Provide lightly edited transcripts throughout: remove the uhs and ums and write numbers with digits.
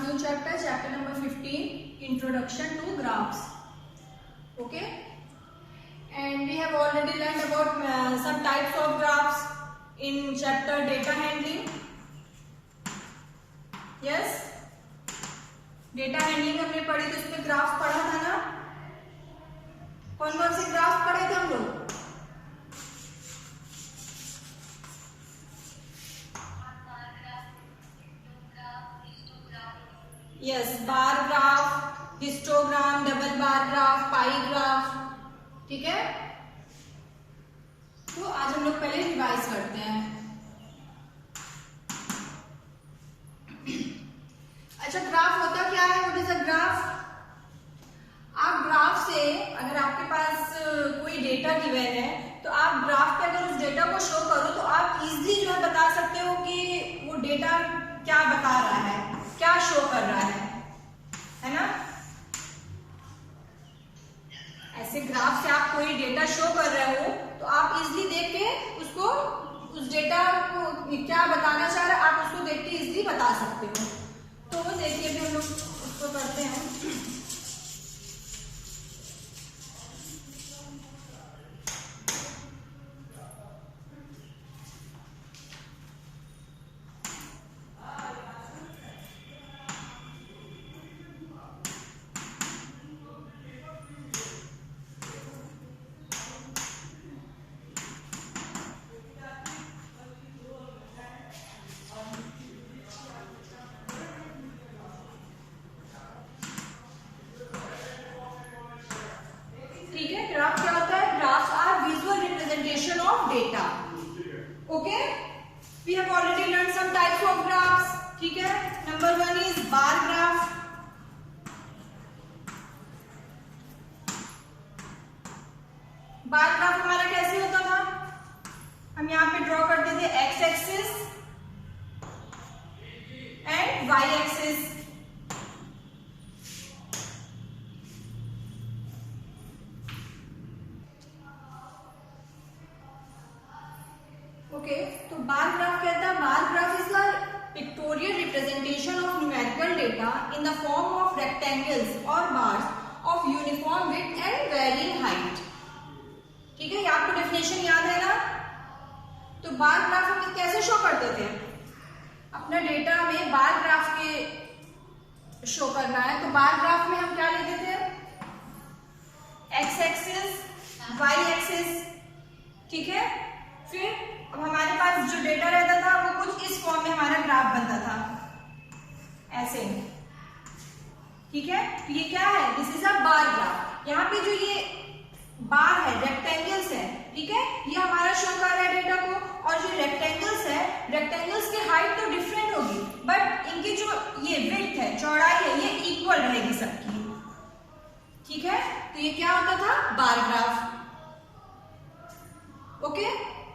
new chapter, chapter number 15, Introduction to Graphs. Okay, and we have already learned about some types of graphs in chapter data handling. Yes, data handling हमने पढ़ी तो उसमें graph पढ़ा था ना. कौन कौन से ग्राफ पढ़े थे हम लोग? Yes, bar graph, histogram, double bar graph, pie graph. ठीक है, तो आज हम लोग पहले रिवाइज करते हैं. अच्छा, ग्राफ होता क्या है? What is a graph? आप ग्राफ से, अगर आपके पास कोई डेटा गिवन है तो आप ग्राफ पे अगर उस डेटा को शो करो तो आप इजीली जो है बता सकते हो कि वो डेटा क्या बता रहा है, क्या शो कर रहा है ना. ऐसे ग्राफ से आप कोई डेटा शो कर रहे हो तो आप इजीली देख के उसको, उस डेटा को क्या बताना चाह रहा है आप उसको देख के इजीली बता सकते हो. तो देखिए अभी हम लोग उसको करते हैं. ग्राफ क्या होता है? Graphs are visual representation of data. Okay, we have already learn some types of graphs. ठीक है, number 1 is bar graph. Bar graph हमारा कैसे होता था? हम यहां पे ड्रॉ करते थे x axis and Y axis. Okay, तो बार ग्राफ कहता है, bar graph is the pictorial representation of numerical data in the form of rectangles और bars of uniform width and varying height. ठीक है, ये आपको डेफिनेशन याद है ना. तो बार ग्राफ हम कैसे शो करते थे? अपना डेटा में बार ग्राफ के शो करना है तो बार ग्राफ में हम क्या लेते थे? X axis, Y axis. ठीक है, फिर अब हमारे पास जो डेटा रहता था वो कुछ इस फॉर्म में हमारा ग्राफ बनता था, ऐसे. ठीक है, तो ये क्या है? This is a bar graph. यहाँ पे जो ये बार है, रेक्टेंगल्स है. ठीक है, ये हमारा शो कर रहा है डेटा को. और जो रेक्टेंगल्स है, रेक्टेंगल्स की हाइट तो डिफरेंट होगी बट इनकी जो ये विड्थ है, चौड़ाई है, ये इक्वल रहेगी सबकी. ठीक है, तो ये क्या होता था? Bar graph. Okay,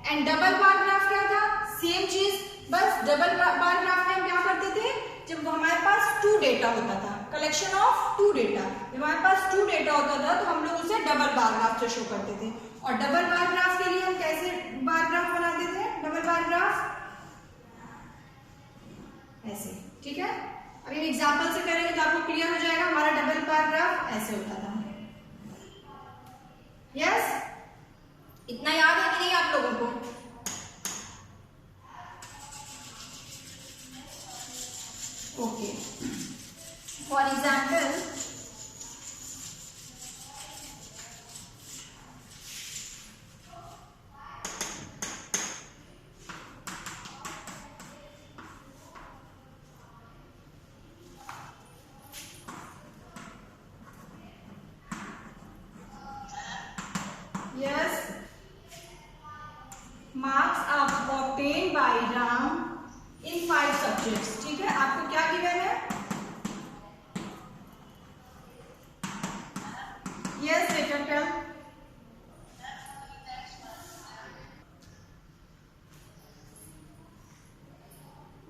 and double bar graph क्या था? सेम चीज, बस डबल बार ग्राफ में हम क्या करते थे? जब हमारे पास 2 डेटा होता था, कलेक्शन ऑफ 2 डेटा, जब हमारे पास 2 डेटा होता था तो हम लोग उसे डबल बार ग्राफ से शो करते थे. और डबल बार ग्राफ के लिए हम कैसे बार ग्राफ बनाते थे? डबल बार ग्राफ ऐसे. ठीक है, अब एक एग्जांपल से करेंगे तो आपको क्लियर हो जाएगा. हमारा डबल बार ग्राफ ऐसे होता था. यस, इतना याद है कि नहीं आप लोगों को? Okay, for example yes, marks are obtained by Ram in 5 subjects. ठीक है, आपको क्या गिवन है? यस बेटा, टेल.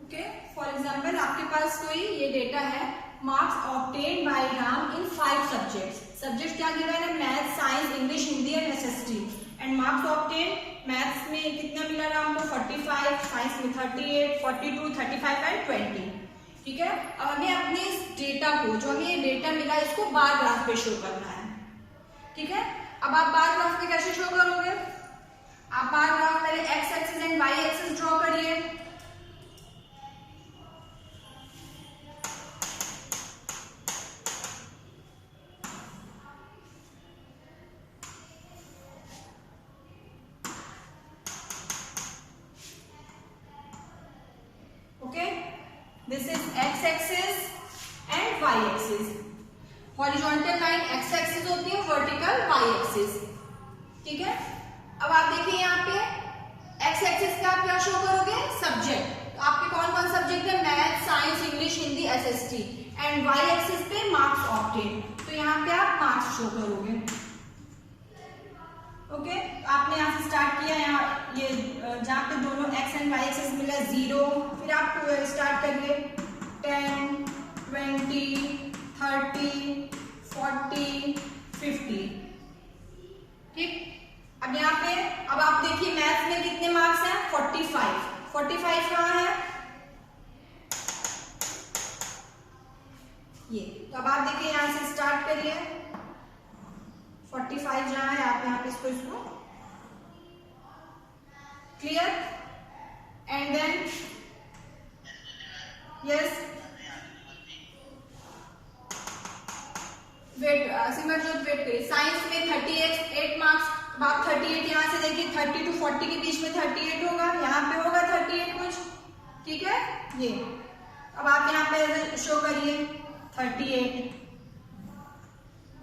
ओके, फॉर एग्जाम्पल आपके पास कोई ये डेटा है, marks obtained by Ram in 5 subjects. Subject क्या गिवन है? Math, science, English, Hindi and SST. And marks obtain, maths में कितना मिला राम को? 45, साइंस में 38, 42, 35 एंड 20. ठीक है। अब हमें अपने इस डेटा को, जो हमें ये डेटा मिला, इसको बार ग्राफ पे शो करना है। ठीक है। अब आप बार ग्राफ पे कैसे शो करोगे? आप बार ग्राफ पहले x axis and Y axis draw करिए। Okay, this is x axis and Y axis. Horizontal line x axis होती है, वर्टिकल वाई एक्सिस। ठीक है। अब आप देखिए यहाँ पे एक्स एक्सिस पे आप क्या शो करोगे? सब्जेक्ट। तो आपके कौन कौन सब्जेक्ट है? Math, science, English, Hindi, SST. And Y axis पे मार्क्स ऑब्टेन। तो यहाँ पे आप मार्क्स शो करोगे। ओके, आपने यहाँ से स्टार्ट किया, यहाँ ये जहाँ पे दोनों एक्स एंड वाई एक्सिस मिला 0, फिर आप स्टार्ट करिए 10, 20, 30, 40, 50। ठीक। अब यहाँ पे अब आप देखिए मैथ्स में कितने मार्क्स हैं? 45। 45 कहाँ है? ये। तो अब आप देखिए यहाँ से स्टार्ट करिए, 45 जहाँ है आप यहाँ पे इसको clear. And then yes, wait Simarjot wait करिए। साइंस में 38 मार्क्स। अब आप 38 यहाँ से देखिए 30 to 40 के बीच में 38 होगा, यहाँ पे होगा 38 कुछ। ठीक है। ये अब आप यहाँ पे शो करिए 38।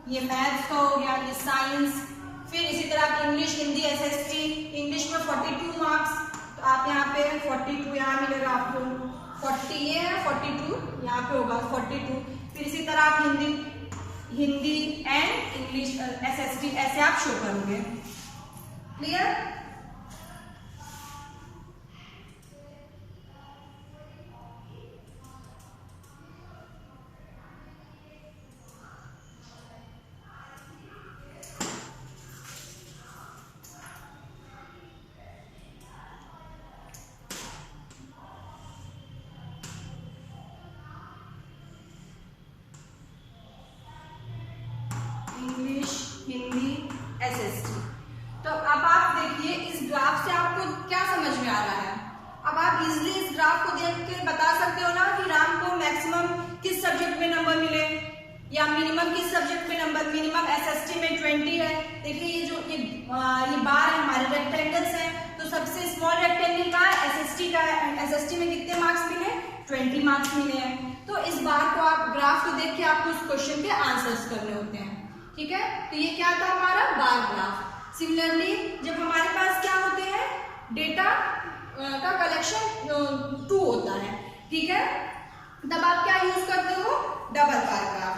ये मैथ्स का हो गया, ये साइंस। फिर इसी तरह आप इंग्लिश, हिंदी, एसएसटी। इंग्लिश में 42 मार्क्स, तो आप यहाँ पे 42 यहाँ मिलेगा आपको। 40 ये है, 42 यहाँ पे होगा 42। फिर इसी तरह आप हिंदी एंड इंग्लिश, एसएसटी ऐसे आप शो करोगे। क्लियर। English, Hindi, SST. तो अब आप देखिए इस ग्राफ से आपको क्या समझ में आ रहा है? अब आप इजीली इस ग्राफ को देख के बता सकते हो ना कि राम को मैक्सिमम किस सब्जेक्ट में नंबर मिले या मिनिमम किस सब्जेक्ट में नंबर। मिनिमम एसएसटी में 20 है। देखिए ये जो ये बार है हमारे रेक्टेंगल्स हैं, तो सबसे स्मॉल रेक्टेंगल का है? एसएसटी का है। एसएसटी में कितने मार्क्स मिले? 20 मार्क्स मिले हैं। तो इस बार को आप ग्राफ को देख के आपको उस क्वेश्चन के आंसर्स करने होते हैं। ठीक है। तो ये क्या था हमारा बार ग्राफ। सिमिलरली जब हमारे पास क्या होते हैं, डेटा का कलेक्शन 2 होता है, ठीक है, तब आप क्या यूज करते हो? Double bar graph.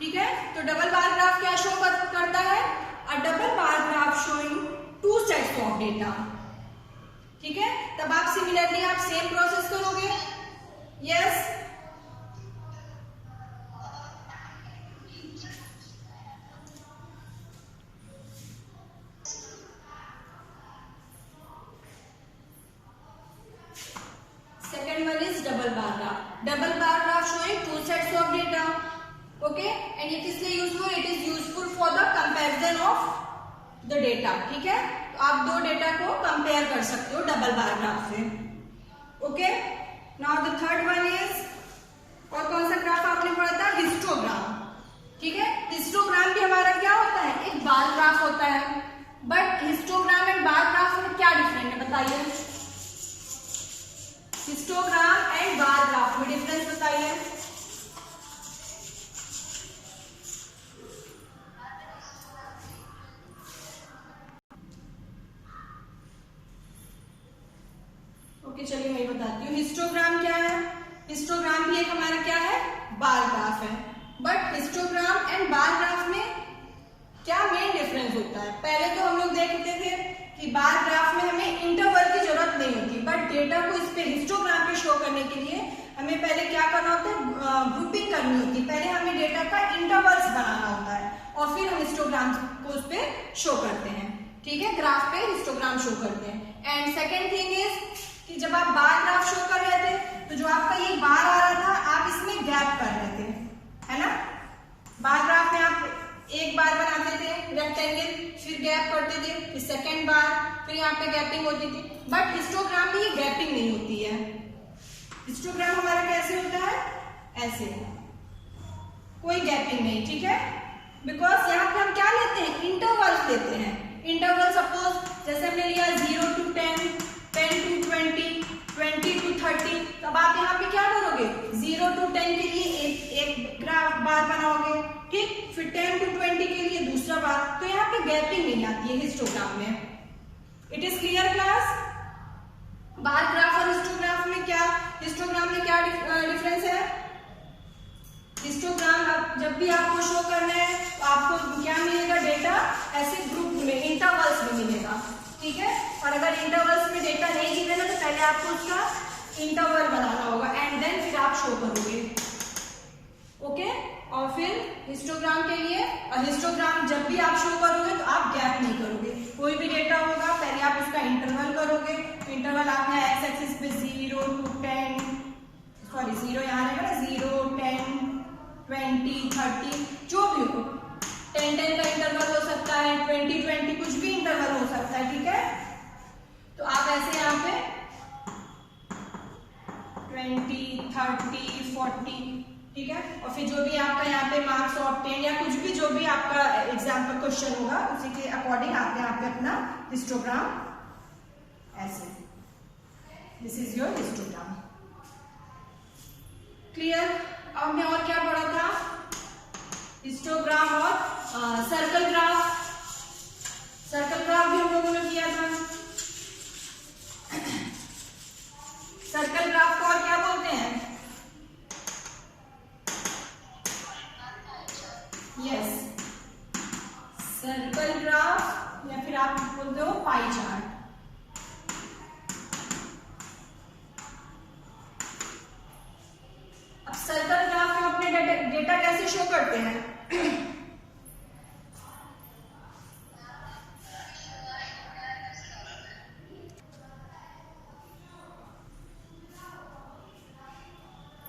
ठीक है। तो डबल बार ग्राफ क्या शो करता है? अ double bar graph showing 2 sets of data. ठीक है। तब आप सिमिलरली आप सेम प्रोसेस करोगे। Yes. Double bar graph showing 2 sets of data. Okay, and ये किस लिए useful? It is useful for the comparison of the data. ठीक है। तो आप दो डेटा को कंपेयर कर सकते हो डबल बार ग्राफ से। Okay, now the third one is, और कौन सा ग्राफ आपने पढ़ा था? हिस्टोग्राम। ठीक है। हिस्टोग्राम भी हमारा क्या होता है? एक बार ग्राफ होता है। But histogram and bar graph में क्या डिफरेंस है बताइए? हिस्टोग्राम एंड बार ग्राफ में डिफरेंस बताइए। ओके, चलिए मैं बताती हूँ। हिस्टोग्राम क्या है? हिस्टोग्राम भी एक हमारा क्या है? बार ग्राफ है। But histogram and bar graph में क्या मेन डिफरेंस होता है? पहले तो हम लोग देखते थे कि बार ग्राफ में हमें इंटरवल की जरूरत नहीं होती, बट डेटा को इस पे हिस्टोग्राम पे शो करने के लिए हमें पहले क्या करना होता है? ग्रुपिंग करनी होती है। पहले हमें डेटा का इंटरवल्स बनाना होता है और फिर हम हिस्टोग्राम को उस पे शो करते हैं। ठीक है, ग्राफ पे हिस्टोग्राम शो करते हैं। एंड सेकेंड थिंग इज कि जब आप बार ग्राफ शो कर रहे थे तो जो आपका ये बार एक बार बनाते थे रेक्टेंगल, फिर गैप करते थे, फिर सेकेंड बार, फिर यहाँ पे गैपिंग होती थी। बट हिस्टोग्राम में ये गैपिंग नहीं होती है। हिस्टोग्राम हमारा कैसे होता है, ऐसे, कोई गैपिंग नहीं, ठीक है। बिकॉज यहाँ पे हम क्या लेते हैं, इंटरवल्स लेते हैं। इंटरवल सपोज जैसे हमने लिया 0 to 10, 10 to 20, 20 to 30, तब आप यहाँ पे क्या करोगे, 0 to 10 के लिए एक ग्राफ बार बनाओगे, ठीक, फिर 10 to 20 के लिए दूसरा बार। तो यहाँ पे गैपिंग नहीं आती है हिस्टोग्राम में। It is clear class. Bar graph और हिस्टोग्राफ में क्या, हिस्टोग्राम में क्या डिफरेंस है। हिस्टोग्राम जब भी आपको शो करना है तो आपको क्या मिलेगा, डेटा ऐसे ग्रुप में इंटरवल्स में मिलेगा, ठीक है। और अगर इंटरवल्स में डेटा नहीं गिवेगा तो पहले आपको उसका इंटरवल बनाना होगा एंड देन फिर आप शो करोगे, ओके। और फिर हिस्टोग्राम के लिए, और हिस्टोग्राम जब भी आप शो करोगे तो आप गैप नहीं करोगे। कोई भी डेटा होगा पहले आप उसका इंटरवल करोगे। इंटरवल आपने एक्स एक्सिस पे 0 to 10, सॉरी 0 यहाँ रहेगा ना, 0, 10, 20, 30 जो भी हो, 10, 10 का इंटरवल हो सकता है, 20, 20 कुछ भी इंटरवल हो सकता है, ठीक है। तो आप ऐसे यहाँ पे 20, 30, 40, ठीक है। और फिर जो भी आपका यहाँ पे मार्क्स ऑब्टेन या कुछ भी जो भी आपका एग्जाम का क्वेश्चन होगा उसी के अकॉर्डिंग आप यहाँ पे अपना हिस्टोग्राम ऐसे, this is your histogram. Clear. अब हमने और क्या पढ़ा था, हिस्टोग्राम और सर्कल ग्राफ। सर्कल ग्राफ भी हम लोगों ने किया था। सर्कल ग्राफ को और क्या बोलते हैं, यस, सर्कल ग्राफ या फिर आप बोलते हो पाई चार्ट। अब सर्कल ग्राफ में अपने डेटा कैसे शो करते हैं,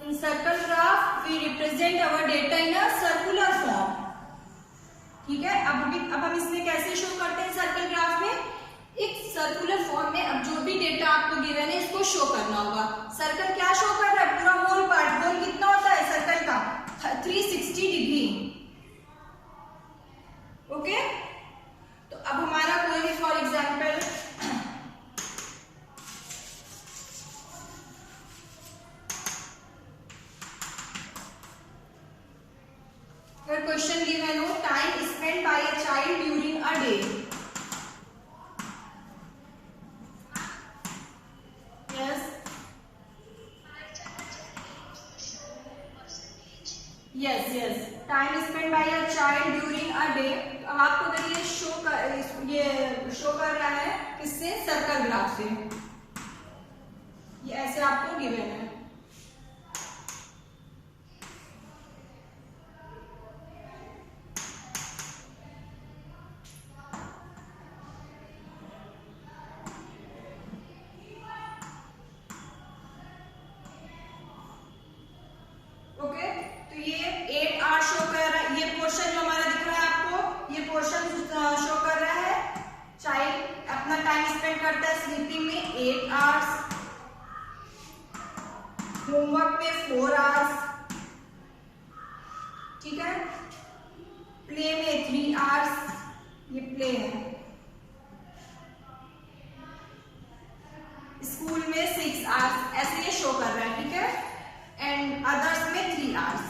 in circle graph we represent our data in a circular form, ठीक है। अब हम इसमें कैसे शो करते हैं सर्कल ग्राफ में, एक सर्कुलर फॉर्म में। अब जो भी डेटा आपको गिवन है इसको शो करना होगा। सर्कल क्या शो कर रहा है, पूरा होल पार्ट। होल कितना होता है सर्कल का, 360 डिग्री, ओके। तो अब हमारा कोई भी फॉर एग्जाम्पल क्वेश्चन गिवन हो, time spend by a child during a day, yes, time spend by a child during a day. अब आपको अगर ये शो कर रहा है किससे, सर्कल ग्राफ से, ये ऐसे आपको गिवन है। स्लीपिंग में 8 आवर्स, होमवर्क में 4 आवर्स, ठीक है। प्ले में 3 आवर्स, ये प्ले है। स्कूल में 6 आवर्स, ऐसे ये शो कर रहा है, ठीक है। एंड अदर्स में 3 आवर्स,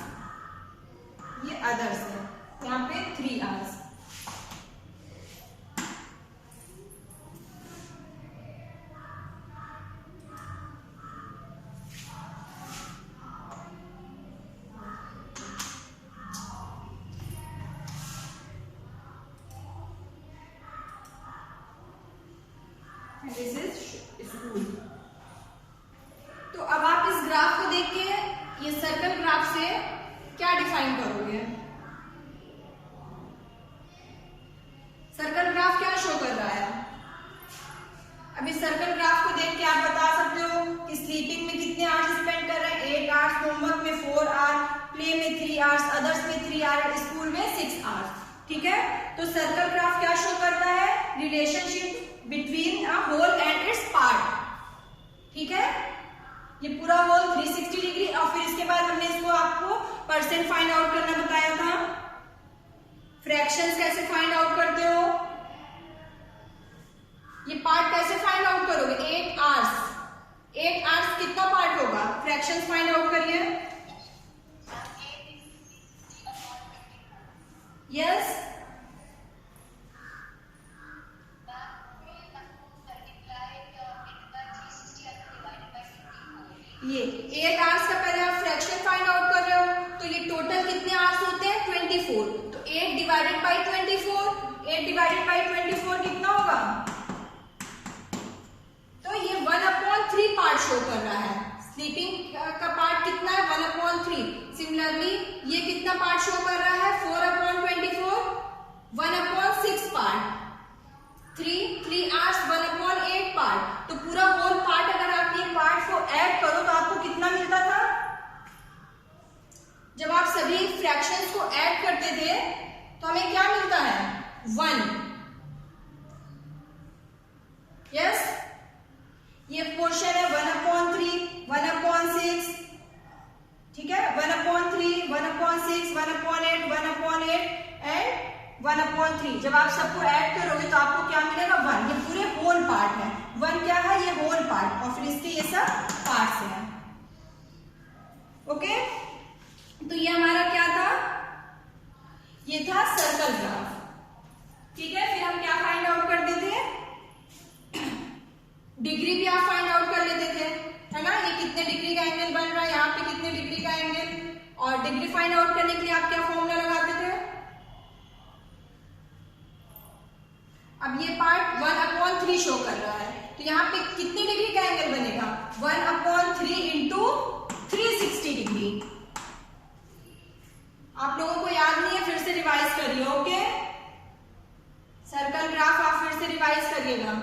ये अदर्स है, यहाँ पे 3 आवर्स। This is school। तो अब आप इस ग्राफ को देख के ये सर्कल ग्राफ से क्या डिफाइन करोगे? सर्कल ग्राफ क्या शो कर रहा है? अब इस सर्कल ग्राफ को देख के आप बता सकते हो कि स्लीपिंग में कितने आवर्स स्पेंड कर रहे हैं, 8 आवर्स, होमवर्क में 4 आवर्स, प्ले में 3 आवर्स, अदर्स में 3 आवर्स, स्कूल में 6 आवर्स, ठीक है, तो सर्कल ग्राफ क्या शो करता है? Relationship between a whole and its part. ठीक है, ये पूरा होल 360 डिग्री। और फिर इसके बाद हमने इसको आपको परसेंट फाइंड आउट करना बताया था। फ्रैक्शंस कैसे फाइंड आउट करते हो? ये पार्ट कैसे फाइंड आउट करोगे? 8 आवर्स, 8 आवर्स कितना पार्ट होगा? फ्रैक्शंस फाइंड आउट करिए। यस, ये 8 आवर्स का पहले आप फ्रैक्शन फाइंड आउट कर रहे हो, तो ये टोटल कितने आवर्स होते हैं? 24। तो 8 डिवाइडेड बाई 24, 8 डिवाइडेड बाई 24 कितना होगा? तो ये 1/3 पार्ट शो कर रहा है। स्लीपिंग का पार्ट कितना है? 1/3। सिमिलरली ये कितना पार्ट शो कर रहा है? 4/24, 1/6 पार्ट। 3 hours 1/8 part. तो पूरा होल पार्ट अगर आप ये पार्ट को ऐड करो तो आपको कितना मिलता था? जब आप सभी फ्रैक्शंस को ऐड करते थे तो हमें क्या मिलता है? 1। यस, ये पोर्शन है 1/3, 1/6। ठीक है, 1/3, 1/6, 1/8, 1/8 एंड 1/3। जब आप सबको ऐड करोगे तो आपको क्या मिलेगा? 1। ये पूरे होल पार्ट है। 1 क्या है? ये होल पार्ट, और फिर इसके ये सब पार्ट्स हैं। ओके, तो ये हमारा क्या था? ये था सर्कल ग्राफ। ठीक है, फिर हम क्या फाइंड आउट करते थे? डिग्री भी आप फाइंड आउट कर लेते थे, है ना? ये कितने डिग्री का एंगल बन रहा है, यहाँ पे कितने डिग्री का एंगल। और डिग्री फाइंड आउट करने के लिए आप क्या फॉर्मूला लगाते थे? अब ये पार्ट 1/3 शो कर रहा है, तो यहाँ पे कितनी डिग्री का एंगल बनेगा? 1/3 इंटू 360 डिग्री। आप लोगों को याद नहीं है, फिर से रिवाइज करिए। ओके, सर्कल ग्राफ आप फिर से रिवाइज करिएगा।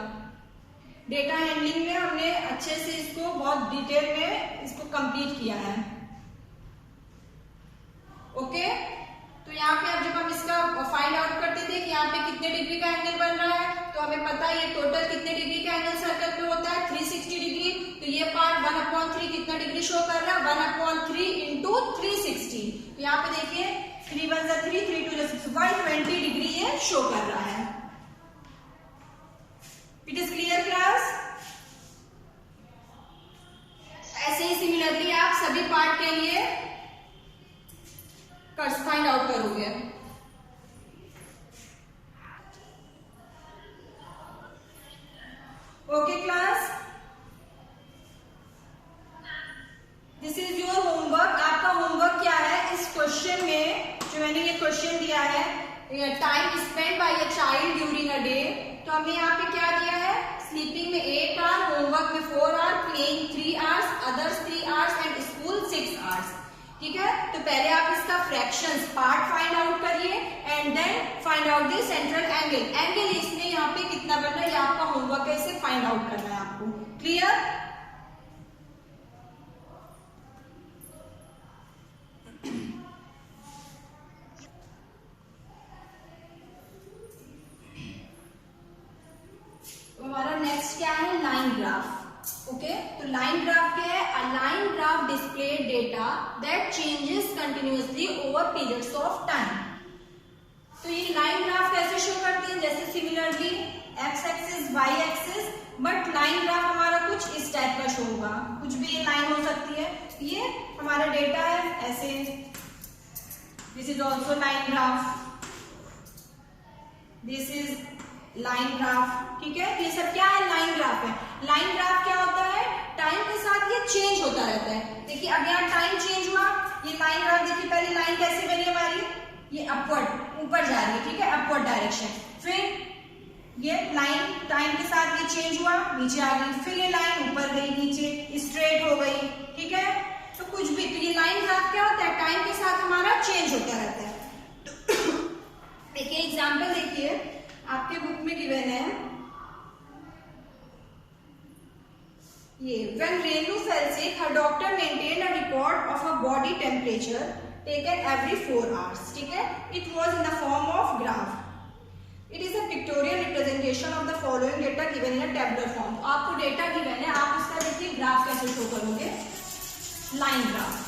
डेटा हैंडलिंग में हमने अच्छे से इसको बहुत डिटेल में इसको कंप्लीट किया है। ओके, तो यहाँ पे अब जब हम इसका फाइंड आउट करते थे कि यहाँ पे कितने डिग्री का एंगल बन रहा है, तो हमें पता है ये टोटल कितने डिग्री का एंगल सर्कल पे होता है? 360 डिग्री। तो ये पार्ट 1/3 कितना डिग्री शो कर रहा है? 1/3 इंटू 360। तो यहाँ पे देखिए 3 1 जा 3, 3 2 जा 6, 120 डिग्री ये शो कर रहा है। It is clear class? ऐसे ही सिमिलरली आप सभी पार्ट के लिए फाइंड आउट करोगे। Okay class, this is your homework. आपका होमवर्क क्या है? इस क्वेश्चन में जो मैंने ये क्वेश्चन दिया है, time spend by a child during a day, तो हमने यहाँ पे क्या दिया है? स्लीपिंग में 8 आवर, होमवर्क में 4 hour, playing 3 hours, others 3 hours and school 6 hours. ठीक है, तो पहले आप इसका फ्रैक्शंस पार्ट फाइंड आउट करिए and then find out the central angle. Angle इसमें यहाँ पे कितना बन रहा है, ये आपका होमवर्क है, इसे फाइंड आउट करना है आपको। क्लियर? हमारा नेक्स्ट क्या है? Line graph. ओके, तो लाइन ग्राफ क्या है? A line graph display data that changes continuously over periods of time. तो ये लाइन ग्राफ कैसे शो करती है? जैसे similarly X axis, Y axis, but line graph हमारा कुछ इस टाइप का शो होगा। कुछ भी ये लाइन हो सकती है। ये हमारा डेटा है ऐसे, this is also line graph, this is line graph. ठीक है, ये सब क्या है? लाइन ग्राफ है। लाइन ग्राफ क्या होता है? टाइम के साथ ये चेंज होता रहता है। देखिए अब यहाँ टाइम चेंज हुआ, ये लाइन ग्राफ देखिए पहले लाइन कैसे बनी हमारी? ये अपवर्ड, ऊपर जा रही है। ठीक है, अपवर्ड डायरेक्शन। फिर ये लाइन टाइम के साथ ये चेंज हुआ, नीचे आ गई, फिर ये लाइन ऊपर गई, नीचे स्ट्रेट हो गई। ठीक है, तो कुछ भी, तो ये लाइन ग्राफ क्या होता है? टाइम के साथ हमारा चेंज होता रहता है। देखिए एग्जाम्पल देखिए, आपके बुक में गिवन है ये, when Renu fell sick, her doctor maintained a record of her body temperature taken every 4 hours. ठीक है, it was in the form of graph. It is a pictorial representation of the following data given in a tabular form. तो आपको data given है, आप उसका देखिए graph कैसे show करोगे, लाइन ग्राफ.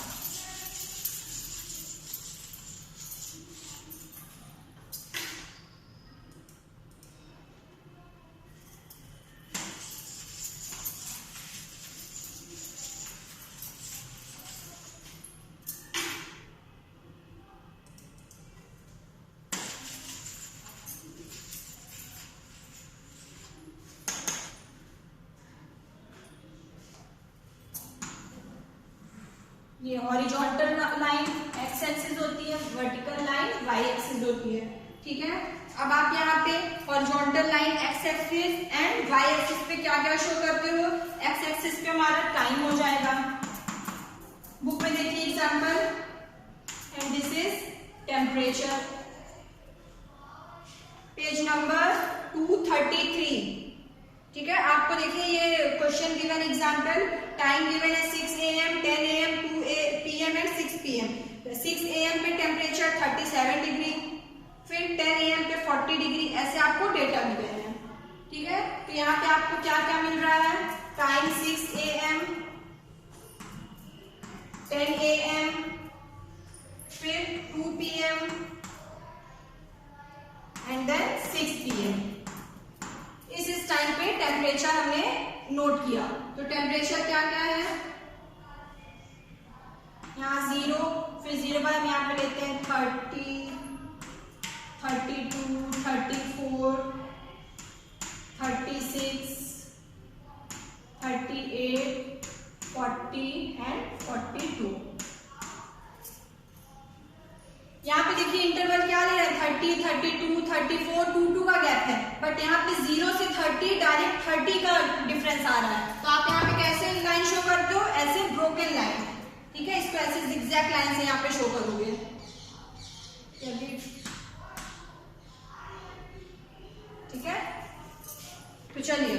ये हॉरिजॉन्टल लाइन एक्स एक्सिस होती है, वर्टिकल लाइन वाई एक्सिस होती है. ठीक है, अब आप यहाँ पे horizontal line x axis and Y axis पे क्या क्या शो करते हो. एक्स एक्सिस पे हमारा टाइम हो जाएगा. बुक में देखिए example, and this is temperature. Page number 233. ठीक है, आपको देखिए ये question given example, time given है 6 AM, 10 AM, 2 PM and 6 PM. 6 AM पे टेम्परेचर 37 डिग्री, फिर 10 AM पे 40 डिग्री, ऐसे आपको डेटा गिवन है. ठीक है, तो यहाँ पे आपको क्या क्या मिल रहा है, टाइम 6 AM, 10 AM, फिर 2 PM एंड देन 6 PM. इस टाइम पे टेम्परेचर हमने नोट किया. तो टेम्परेचर क्या क्या है, यहाँ 0, फिर 0 पर हम यहाँ पे लेते हैं 30, 32, 34, 36, 38, 40 एंड 42. यहाँ पे देखिए इंटरवल क्या ले रहा है, 30, 32, 34, 2 का गैप है, बट यहाँ पे 0 से 30 डायरेक्ट 30 का डिफरेंस आ रहा है. तो आप यहाँ पे कैसे लाइन शो करते हो, ऐसे ब्रोकन लाइन. ठीक है, इसको ऐसे जिगजैग लाइन से यहाँ पे शो करोगे. ठीक है, तो चलिए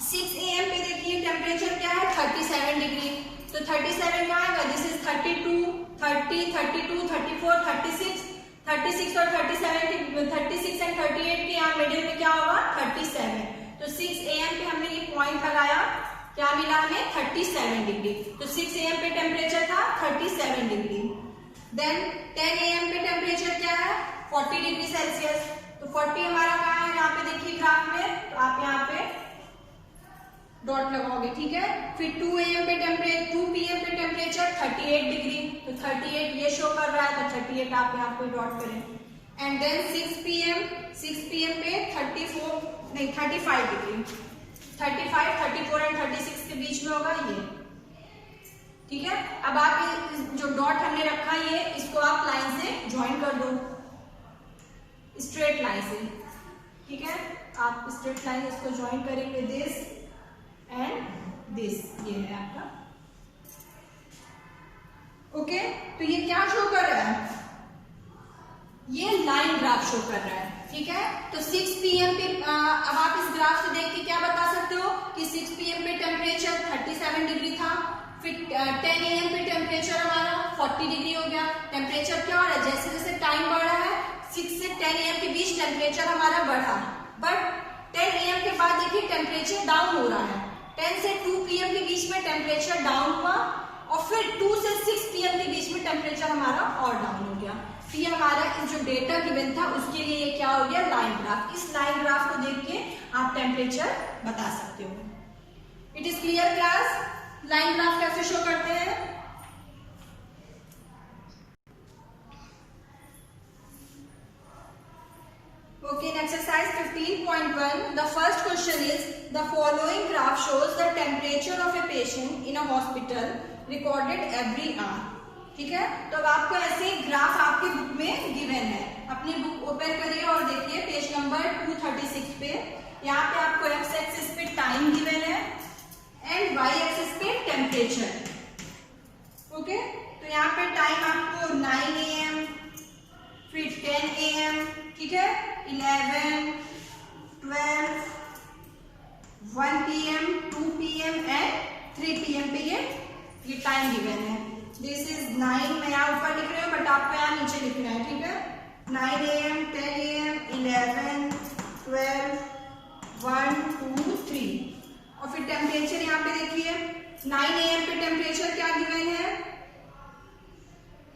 6 AM पे देखिए टेम्परेचर क्या है, 37 डिग्री. तो 37 कहाँ आएगा, दिस इज 32, 30, 32, 34, 36, 36 और 37 के 36 एंड 38 के यहाँ मिडिल में क्या होगा, 37. तो 6 AM पे हमने ये पॉइंट लगाया, क्या मिला हमें, 37 डिग्री. तो 6 AM पे टेम्परेचर था 37 डिग्री. देन 10 AM पे टेम्परेचर क्या है, 40 डिग्री सेल्सियस. तो 40 हमारा कहाँ है, यहाँ पे देखिए ग्राफ में, तो आप यहाँ पे डॉट लगाओगे. ठीक है, फिर 2 AM पे टेम्परेचर, 2 PM पे टेम्परेचर 38 डिग्री. तो 38 ये शो कर रहा है, तो 38 आप यहाँ पे डॉट करें. एंड देन 6 PM पे 35 डिग्री. 35, 34 एंड 36 के बीच में होगा ये. ठीक है, अब आप जो डॉट हमने रखा ये, इसको आप लाइन से ज्वाइन कर दो, स्ट्रेट लाइन से. ठीक है, आप स्ट्रेट लाइन इसको ज्वाइन करेंगे, दिस एंड दिस, ये है आपका. ओके, तो ये क्या शो कर रहा है, ये लाइन ग्राफ शो कर रहा है. ठीक है, तो 6 PM पे अब आप इस ग्राफ से देख के क्या बता सकते हो कि 6 PM पे टेम्परेचर 37 डिग्री था, फिर 10 AM पे टेम्परेचर हमारा 40 डिग्री हो गया. टेम्परेचर क्या हो रहा है, जैसे जैसे टाइम बढ़ रहा है, 6 से 10 AM के बीच टेम्परेचर हमारा बढ़ा, बट 10 AM के बाद देखिए टेम्परेचर डाउन हो रहा है. 10 से 2 PM के बीच में टेम्परेचर डाउन हुआ, और फिर 2 से 6 PM के बीच में टेम्परेचर हमारा और डाउन हो गया. तो ये हमारा जो डेटा गिवन था उसके लिए ये क्या हो गया, लाइन ग्राफ. इस लाइन ग्राफ को देख के आप टेम्परेचर बता सकते हो. It is clear class, line graph कैसे शो करते हैं. Okay, in exercise 15.1, the first question is, the following graph shows the temperature of a patient in a hospital recorded every hour. ठीक है, तो अब आपको ऐसे ग्राफ आपके बुक में गिवन है. अपनी बुक ओपन करिए और देखिए पेज नंबर 236 पे, यहाँ पे आपको एक्स एक्सिस पे टाइम गिवन है एंड वाई एक्सिस पे टेम्परेचर. ओके, तो यहाँ पे टाइम आपको 9 AM, फिर 10 AM, ठीक है, 11, 12, 1 PM, 2 PM एंड 3 PM पे ये टाइम गिवन है. दिस इज 9, मैं यहाँ ऊपर लिख रही हूँ बट आपको यहाँ नीचे लिखना है, ठीक है। 9 AM, 10 AM, 11, 12, 1, 2, 3 और फिर टेम्परेचर यहाँ पे देखिए 9 AM पे टेम्परेचर क्या गिवन है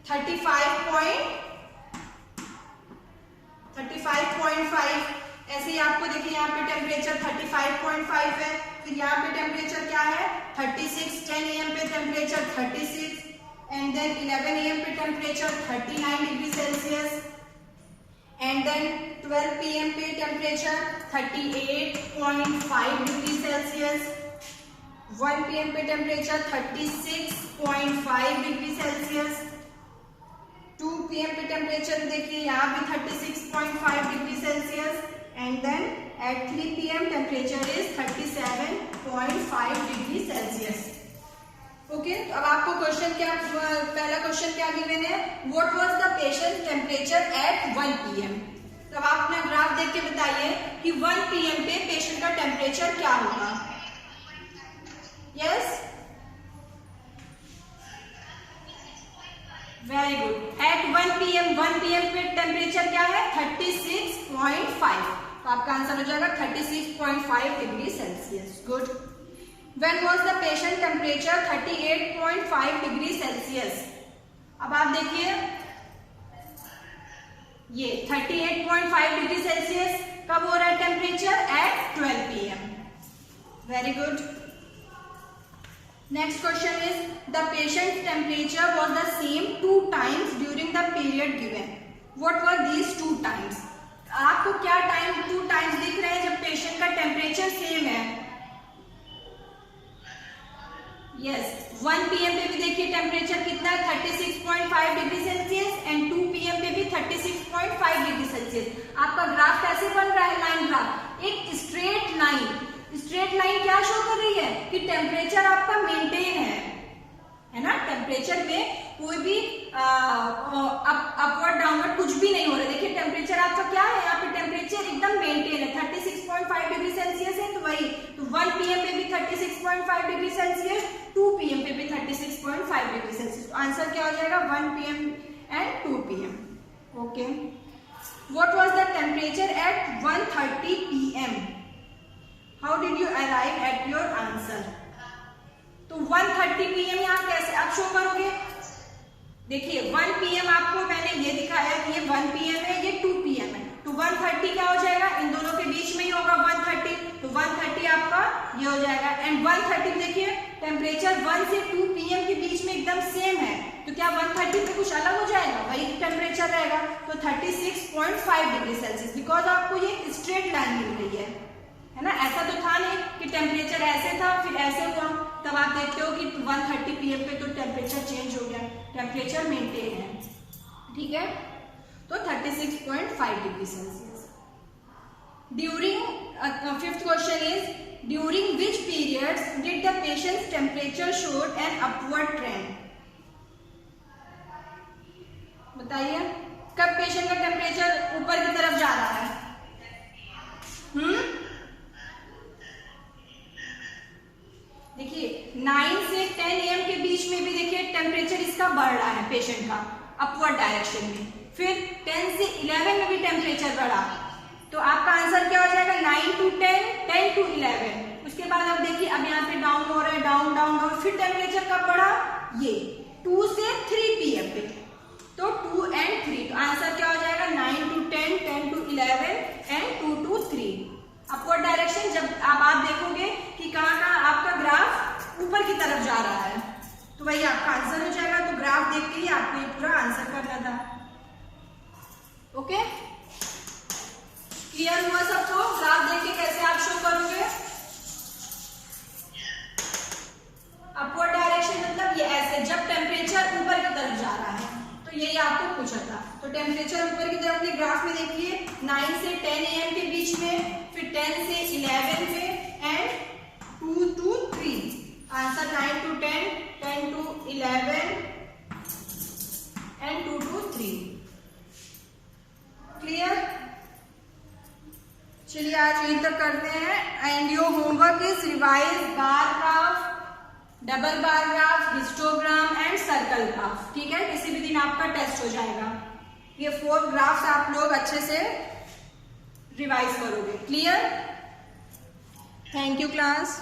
35.5, ऐसे ही आपको देखिए यहाँ पे टेम्परेचर 35.5 है, फिर यहाँ पे टेम्परेचर क्या है 36, 10 AM पे टेम्परेचर 36 एंड देन 11 AM पे temperature 39 degree Celsius and then 12 PM पे टेम्परेचर 38.5 डिग्री सेल्सियस, 1 PM पे टेम्परेचर 36.5 डिग्री सेल्सियस, 2 PM पे टेम्परेचर देखिए यहाँ भी 36.5 degree Celsius and then at 3 PM temperature is 37.5 degree Celsius. Okay, तो अब आपको क्वेश्चन क्या, पहला क्वेश्चन क्या गिवन है, what was the patient temperature at 1 PM। तो अब आप अपना ग्राफ देख के बताइए कि 1 PM पे पेशेंट का टेम्परेचर क्या होगा। Yes, very good. At 1 PM पे टेम्परेचर क्या है 36.5, तो आपका आंसर हो जाएगा 36.5 degree Celsius. Good. When was the patient temperature 38.5 degree Celsius. अब आप देखिए ये 38.5 डिग्री सेल्सियस कब हो रहा है temperature at 12 PM। Very good. Next question is the patient's temperature was the same 2 times during the period given. What were these 2 times? आपको क्या टाइम 2 times दिख रहे हैं जब पेशेंट का टेम्परेचर सेम है। यस, 1 PM पे भी देखिए टेम्परेचर कितना है 36.5 डिग्री सेल्सियस एंड 2 PM पे भी 36.5 डिग्री सेल्सियस। आपका ग्राफ कैसे बन रहा है, लाइन ग्राफ, एक स्ट्रेट लाइन। स्ट्रेट लाइन क्या शो कर रही है कि टेम्परेचर आपका मेंटेन है ना, टेम्परेचर में कोई भी अपवर्ड डाउनवर्ड कुछ भी नहीं हो रहा है। देखिए टेम्परेचर आपका क्या है, यहाँ पे टेम्परेचर एकदम मेंटेन है 36.5 डिग्री सेल्सियस है, तो वही, तो 1 PM पे भी 36.5 डिग्री सेल्सियस, 2 PM पे भी 36.5 डिग्री सेल्सियस। आंसर क्या हो जाएगा 1 PM and 2 PM। Okay, what was the temperature at 1:30 PM। How did you arrive at your answer? तो 1:30 PM यहाँ कैसे आप शो करोगे, देखिए 1 PM आपको मैंने ये दिखाया कि ये 1 PM है, ये 2 PM है, तो 1:30 क्या हो जाएगा, इन दोनों के बीच में ही होगा 1:30, तो 1:30 आपका ये हो जाएगा एंड 1:30 देखिए टेम्परेचर 1 से 2 PM के बीच में एकदम सेम है, तो क्या 1:30 पे कुछ अलग हो जाएगा, वही टेम्परेचर रहेगा, तो 36.5 डिग्री सेल्सियस, बिकॉज आपको ये स्ट्रेट लाइन मिल रही है ना। ऐसा तो था नहीं कि टेम्परेचर ऐसे था फिर ऐसे हुआ, तब आप देखते हो कि 1:30 PM पे तो टेम्परेचर चेंज हो गया, टेम्परेचर मेंटेन है, ठीक है, तो 36.5 degree Celsius. During, fifth question is during which periods did the patients temperature showed an upward trend. बताइए कब पेशेंट का टेम्परेचर ऊपर की तरफ जा रहा है। देखिए 9 से 10 AM के बीच में भी देखिए टेम्परेचर इसका बढ़ रहा है पेशेंट का अपवर्ड डायरेक्शन में, फिर 10 से 11 में भी टेम्परेचर बढ़ा, तो आपका आंसर क्या हो जाएगा 9 to 10, 10 to 11। उसके बाद अब देखिए अब यहाँ पे डाउन हो रहा है, डाउन डाउन डाउन, फिर टेम्परेचर कब बढ़ा, ये 2 से 3 PM पे, तो 2 and 3, तो आंसर क्या हो जाएगा 9 to 10, 10 to 11 and 2 to 3। Upward direction जब आप देखोगे कि कहाँ कहाँ आपका ग्राफ ऊपर की तरफ जा रहा है, तो वही आपका आंसर हो जाएगा, तो ग्राफ देख के ही आपको ये पूरा आंसर करना था। ओके, क्लियर हुआ सबको, ग्राफ देख के कैसे आप शो करोगे। अपवर्ड डायरेक्शन मतलब ये ऐसे जब टेम्परेचर ऊपर की तरफ जा रहा है, तो यही आपको पूछा था, तो टेम्परेचर ऊपर की तरफ के ग्राफ में देखिए 9 से 10 AM के बीच में, फिर 10 से 11 पे and 2 to 3। Answer 9 to 10, 10 to 11 and 2 to 3। Clear, चलिए आज यहीं तक करते हैं and your homework is revise bar graph, double bar graph, histogram and circle circle graph. ठीक है, किसी भी दिन आपका टेस्ट हो जाएगा। ये 4 ग्राफ्स आप लोग अच्छे से रिवाइज करोगे। क्लियर? Thank you class.